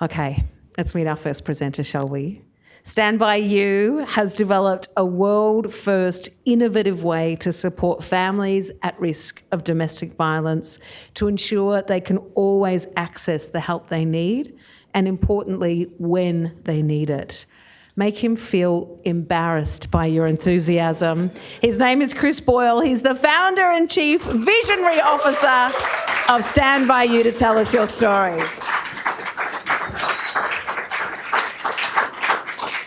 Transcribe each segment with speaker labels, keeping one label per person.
Speaker 1: Okay, let's meet our first presenter, shall we? StandbyU has developed a world-first innovative way to support families at risk of domestic violence to ensure they can always access the help they need and, importantly, when they need it. Make him feel embarrassed by your enthusiasm. His name is Chris Boyle. He's the founder and chief visionary officer of StandbyU to tell us your story.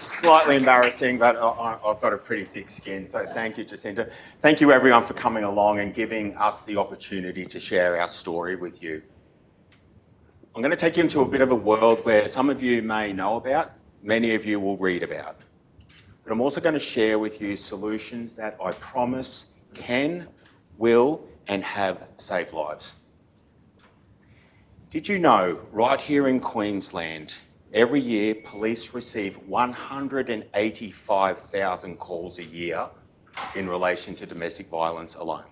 Speaker 2: Slightly embarrassing, but I've got a pretty thick skin, so thank you, Jacinta. Thank you, everyone, for coming along and giving us the opportunity to share our story with you. I'm going to take you into a bit of a world where some of you may know about, many of you will read about. But I'm also going to share with you solutions that I promise can, will, and have saved lives. Did you know, right here in Queensland, every year, police receive 185,000 calls a year in relation to domestic violence alone.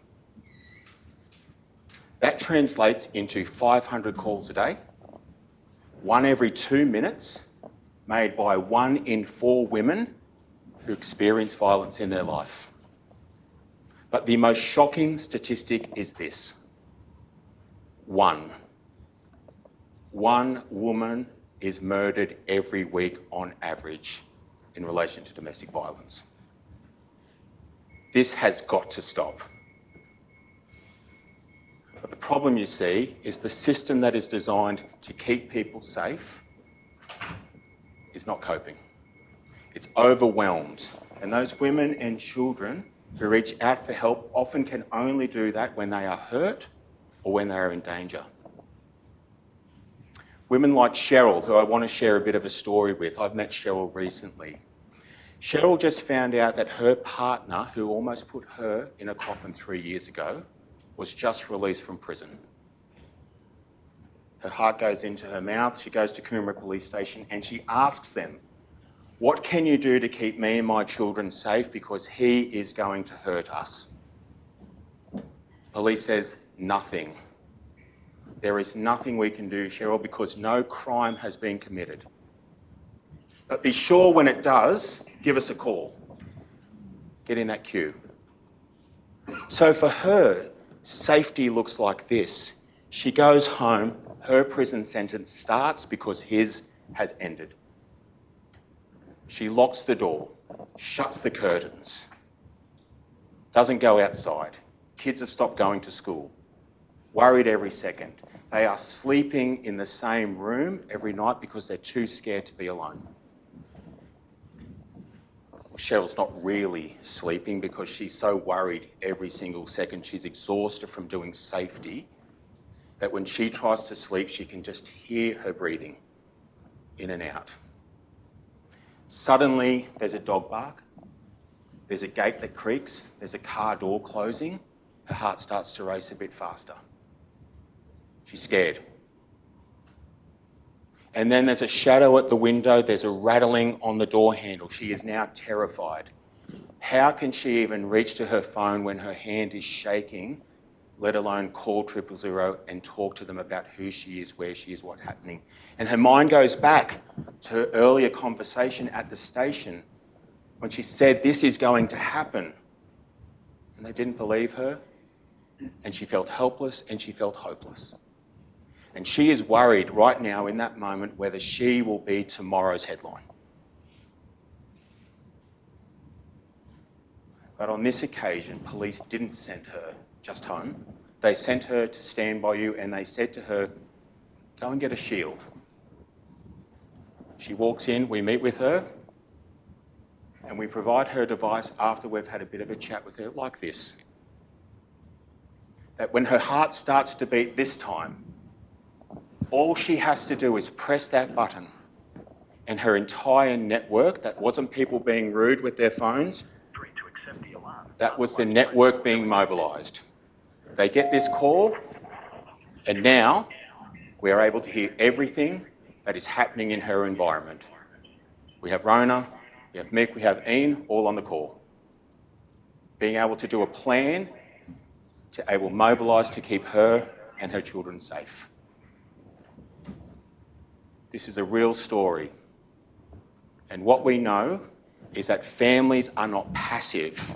Speaker 2: That translates into 500 calls a day, 1 every 2 minutes, made by 1 in 4 women who experience violence in their life. But the most shocking statistic is this: one woman is murdered every week on average in relation to domestic violence. This has got to stop. But the problem, you see, is the system that is designed to keep people safe is not coping. It's overwhelmed. And those women and children who reach out for help often can only do that when they are hurt or when they are in danger. Women like Cheryl, who I want to share a bit of a story with. I've met Cheryl recently. Cheryl just found out that her partner, who almost put her in a coffin 3 years ago, was just released from prison. Her heart goes into her mouth. She goes to Coomera Police Station and she asks them, "What can you do to keep me and my children safe, because he is going to hurt us?" Police says, "Nothing. There is nothing we can do, Cheryl, because no crime has been committed. But be sure when it does, give us a call. Get in that queue." So for her, safety looks like this. She goes home, her prison sentence starts because his has ended. She locks the door, shuts the curtains, doesn't go outside. Kids have stopped going to school, worried every second. They are sleeping in the same room every night because they're too scared to be alone. Well, Cheryl's not really sleeping because she's so worried every single second. She's exhausted from doing safety that when she tries to sleep, she can just hear her breathing in and out. Suddenly, there's a dog bark. There's a gate that creaks. There's a car door closing. Her heart starts to race a bit faster. She's scared. And then there's a shadow at the window. There's a rattling on the door handle. She is now terrified. How can she even reach to her phone when her hand is shaking, let alone call 000 and talk to them about who she is, where she is, what's happening? And her mind goes back to her earlier conversation at the station when she said, "This is going to happen." And they didn't believe her. And she felt helpless and she felt hopeless. And she is worried right now in that moment whether she will be tomorrow's headline. But on this occasion, police didn't send her just home. They sent her to StandbyU and they said to her, "Go and get a shield." She walks in, we meet with her, and we provide her a device after we've had a bit of a chat with her like this. That when her heart starts to beat this time, all she has to do is press that button and her entire network, that wasn't people being rude with their phones, that was the network being mobilised. They get this call and now we are able to hear everything that is happening in her environment. We have Rona, we have Mick, we have Ian, all on the call. Being able to do a plan to able mobilise to keep her and her children safe. This is a real story. And what we know is that families are not passive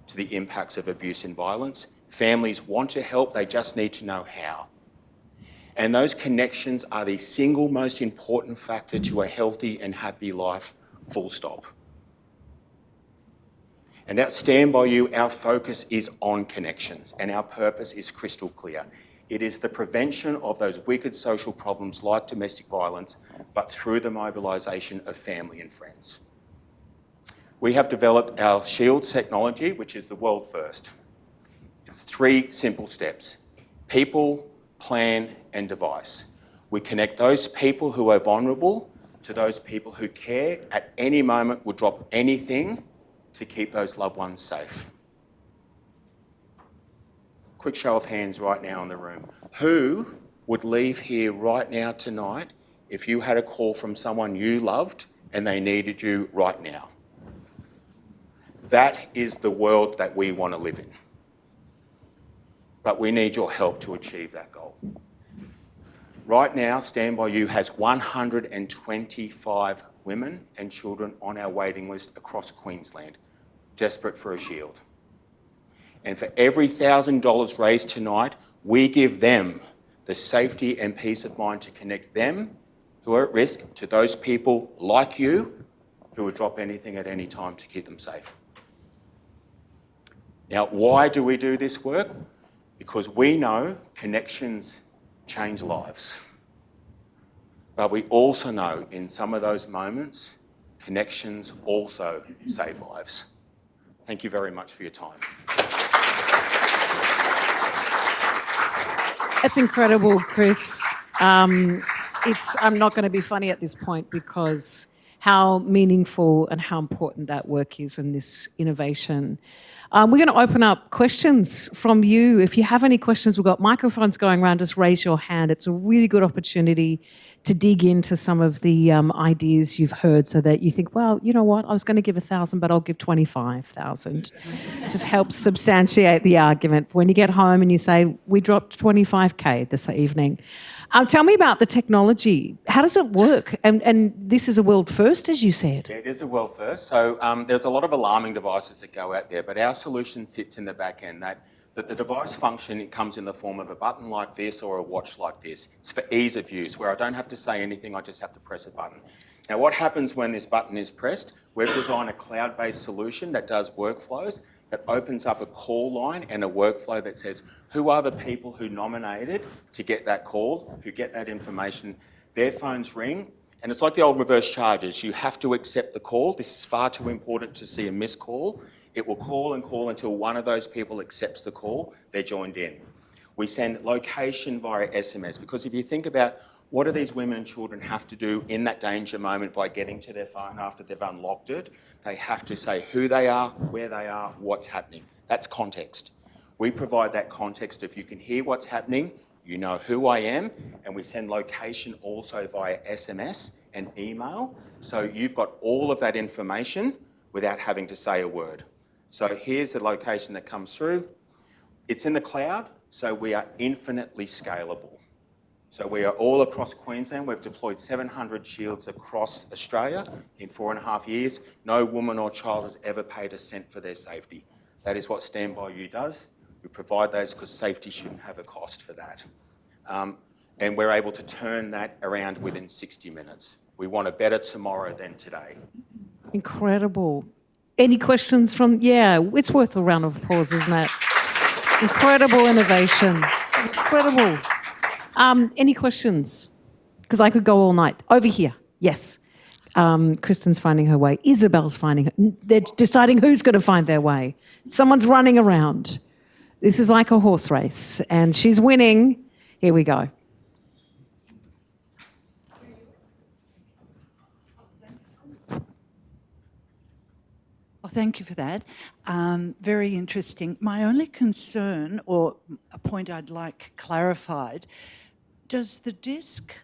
Speaker 2: to the impacts of abuse and violence. Families want to help, they just need to know how. And those connections are the single most important factor to a healthy and happy life, full stop. And at StandbyU, our focus is on connections, and our purpose is crystal clear. It is the prevention of those wicked social problems like domestic violence, but through the mobilisation of family and friends. We have developed our Shields technology, which is the world first. It's 3 simple steps: people, plan, and device. We connect those people who are vulnerable to those people who care, at any moment will drop anything to keep those loved ones safe. Quick show of hands right now in the room. Who would leave here right now tonight if you had a call from someone you loved and they needed you right now? That is the world that we want to live in. But we need your help to achieve that goal. Right now, StandbyU has 125 women and children on our waiting list across Queensland, desperate for a shield. And for every $1,000 raised tonight, we give them the safety and peace of mind to connect them who are at risk to those people like you who would drop anything at any time to keep them safe. Now, why do we do this work? Because we know connections change lives. But we also know in some of those moments, connections also save lives. Thank you very much for your time.
Speaker 1: That's incredible, Chris. I'm not going to be funny at this point because how meaningful and how important that work is in this innovation. We're going to open up questions from you. If you have any questions, we've got microphones going around. Just raise your hand. It's a really good opportunity to dig into some of the ideas you've heard so that you think, well, you know what, I was going to give 1,000, but I'll give 25,000. Just helps substantiate the argument. When you get home and you say, we dropped 25K this evening. Tell me about the technology. How does it work? And this is a world first, as you said.
Speaker 2: It is a world first. So there's a lot of alarming devices that go out there, but our solution sits in the back end that the device function, it comes in the form of a button like this or a watch like this. It's for ease of use, where I don't have to say anything, I just have to press a button. Now, what happens when this button is pressed? We've designed a cloud-based solution that does workflows, that opens up a call line and a workflow that says, who are the people who nominated to get that call, who get that information? Their phones ring, and it's like the old reverse charges. You have to accept the call. This is far too important to see a missed call. It will call and call until one of those people accepts the call, they're joined in. We send location via SMS, because if you think about what do these women and children have to do in that danger moment by getting to their phone after they've unlocked it, they have to say who they are, where they are, what's happening. That's context. We provide that context. If you can hear what's happening, you know who I am, and we send location also via SMS and email, so you've got all of that information without having to say a word. So here's the location that comes through. It's in the cloud, so we are infinitely scalable. So we are all across Queensland. We've deployed 700 shields across Australia in 4.5 years. No woman or child has ever paid a cent for their safety. That is what StandbyU does. We provide those because safety shouldn't have a cost for that. And we're able to turn that around within 60 minutes. We want a better tomorrow than today.
Speaker 1: Incredible. Any questions from, it's worth a round of applause, isn't it? Incredible innovation. Incredible. Any questions? Because I could go all night. Over here, yes. Kristen's finding her way. Isabel's finding her. They're deciding who's going to find their way. Someone's running around. This is like a horse race, and she's winning. Here we go.
Speaker 3: Oh, thank you for that. Very interesting. My only concern, or a point I'd like clarified, does the disc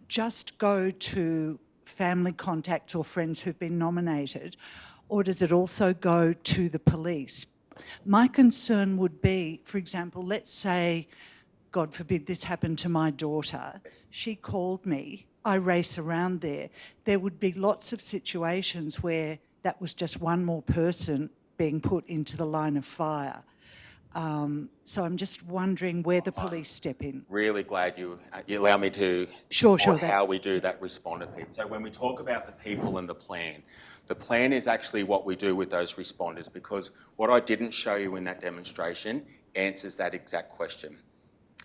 Speaker 3: just go to family contacts or friends who've been nominated, or does it also go to the police? My concern would be, for example, let's say, God forbid, this happened to my daughter. She called me I race around there would be lots of situations where that was just one more person being put into the line of fire. So I'm just wondering where the police step in.
Speaker 2: Really glad you allow me to
Speaker 3: Sure,
Speaker 2: explore how
Speaker 3: that's-
Speaker 2: we do that responder piece. So when we talk about the people and the plan is actually what we do with those responders, because what I didn't show you in that demonstration answers that exact question.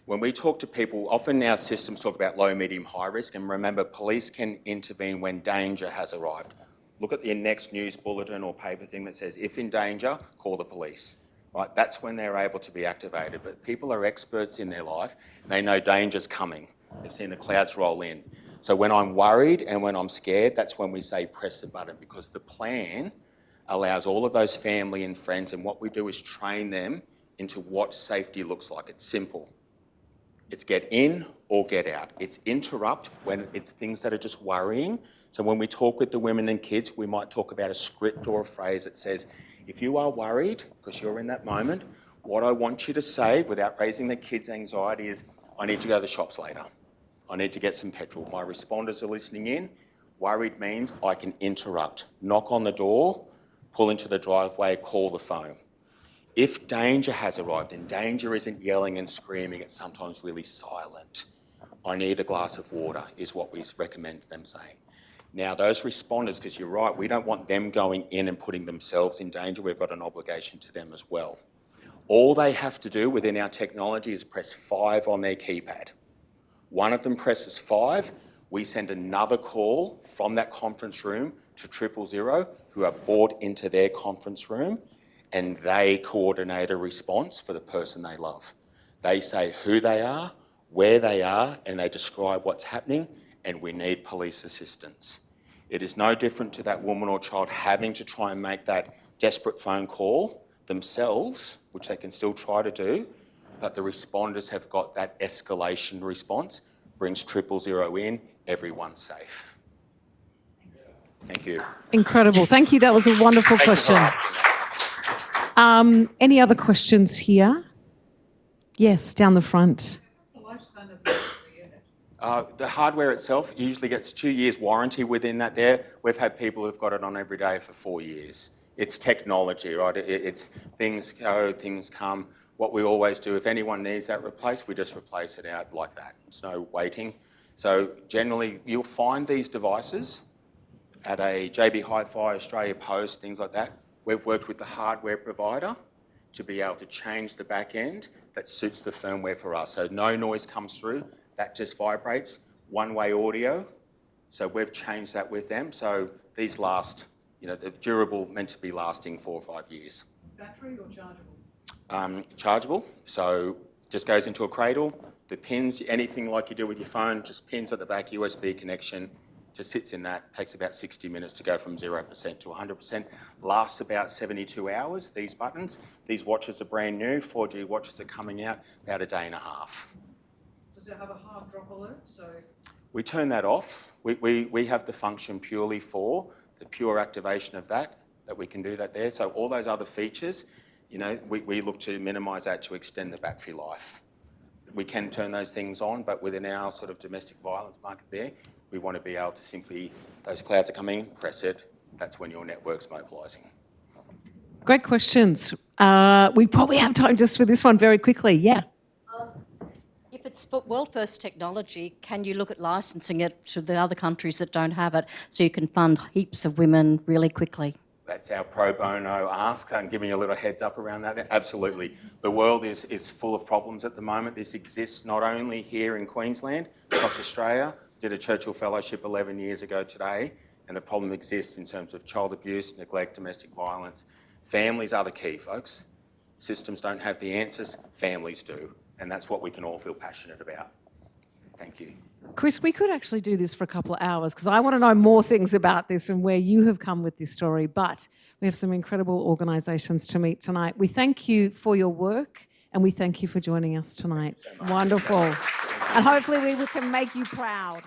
Speaker 2: When we talk to people, often our systems talk about low, medium, high risk, and remember, police can intervene when danger has arrived. Look at your next news bulletin or paper thing that says, if in danger, call the police. Right, that's when they're able to be activated. But people are experts in their life. They know danger's coming. They've seen the clouds roll in. So when I'm worried and when I'm scared, that's when we say press the button, because the plan allows all of those family and friends, and what we do is train them into what safety looks like. It's simple. It's get in or get out. It's interrupt when it's things that are just worrying. So when we talk with the women and kids, we might talk about a script or a phrase that says, if you are worried, because you're in that moment, what I want you to say without raising the kids' anxiety is, I need to go to the shops later. I need to get some petrol. My responders are listening in. Worried means I can interrupt, knock on the door, pull into the driveway, call the phone. If danger has arrived, and danger isn't yelling and screaming, it's sometimes really silent. I need a glass of water is what we recommend them saying. Now, those responders, because you're right, we don't want them going in and putting themselves in danger. We've got an obligation to them as well. All they have to do within our technology is press 5 on their keypad. One of them presses 5, we send another call from that conference room to 000, who are brought into their conference room, and they coordinate a response for the person they love. They say who they are, where they are, and they describe what's happening, and we need police assistance. It is no different to that woman or child having to try and make that desperate phone call themselves, which they can still try to do, but the responders have got that escalation response, brings 000 in, everyone's safe. Thank you.
Speaker 1: Incredible. Thank you. That was a wonderful question. Any other questions here? Yes, down the front.
Speaker 2: The hardware itself usually gets 2 years warranty within that there. We've had people who've got it on every day for 4 years. It's technology, right? It's things go, things come. What we always do, if anyone needs that replaced, we just replace it out like that. It's no waiting. So generally, you'll find these devices at a JB Hi-Fi, Australia Post, things like that. We've worked with the hardware provider to be able to change the back end that suits the firmware for us. So no noise comes through. That just vibrates, one-way audio. So we've changed that with them. So these last, they're durable, meant to be lasting 4 or 5 years.
Speaker 4: Battery or chargeable?
Speaker 2: Chargeable. So just goes into a cradle. The pins, anything like you do with your phone, just pins at the back, USB connection, just sits in that. Takes about 60 minutes to go from 0% to 100%. Lasts about 72 hours, these buttons. These watches are brand new. 4G watches are coming out about a day and a half.
Speaker 4: Does it have a hard drop alert? So
Speaker 2: we turn that off. We have the function purely for the pure activation of that we can do that there. So all those other features, we look to minimise that to extend the battery life. We can turn those things on, but within our sort of domestic violence market there, we want to be able to simply, those clouds are coming, press it, that's when your network's mobilising.
Speaker 1: Great questions. We probably have time just for this one very quickly. Yeah.
Speaker 5: If it's for world first technology, can you look at licensing it to the other countries that don't have it so you can fund heaps of women really quickly?
Speaker 2: That's our pro bono ask. I'm giving you a little heads up around that. Absolutely. The world is full of problems at the moment. This exists not only here in Queensland, across Australia. Did a Churchill Fellowship 11 years ago today, and the problem exists in terms of child abuse, neglect, domestic violence. Families are the key, folks. Systems don't have the answers, families do. And that's what we can all feel passionate about. Thank you.
Speaker 1: Chris, we could actually do this for a couple of hours because I want to know more things about this and where you have come with this story. But we have some incredible organisations to meet tonight. We thank you for your work and we thank you for joining us tonight. Wonderful. And hopefully we can make you proud.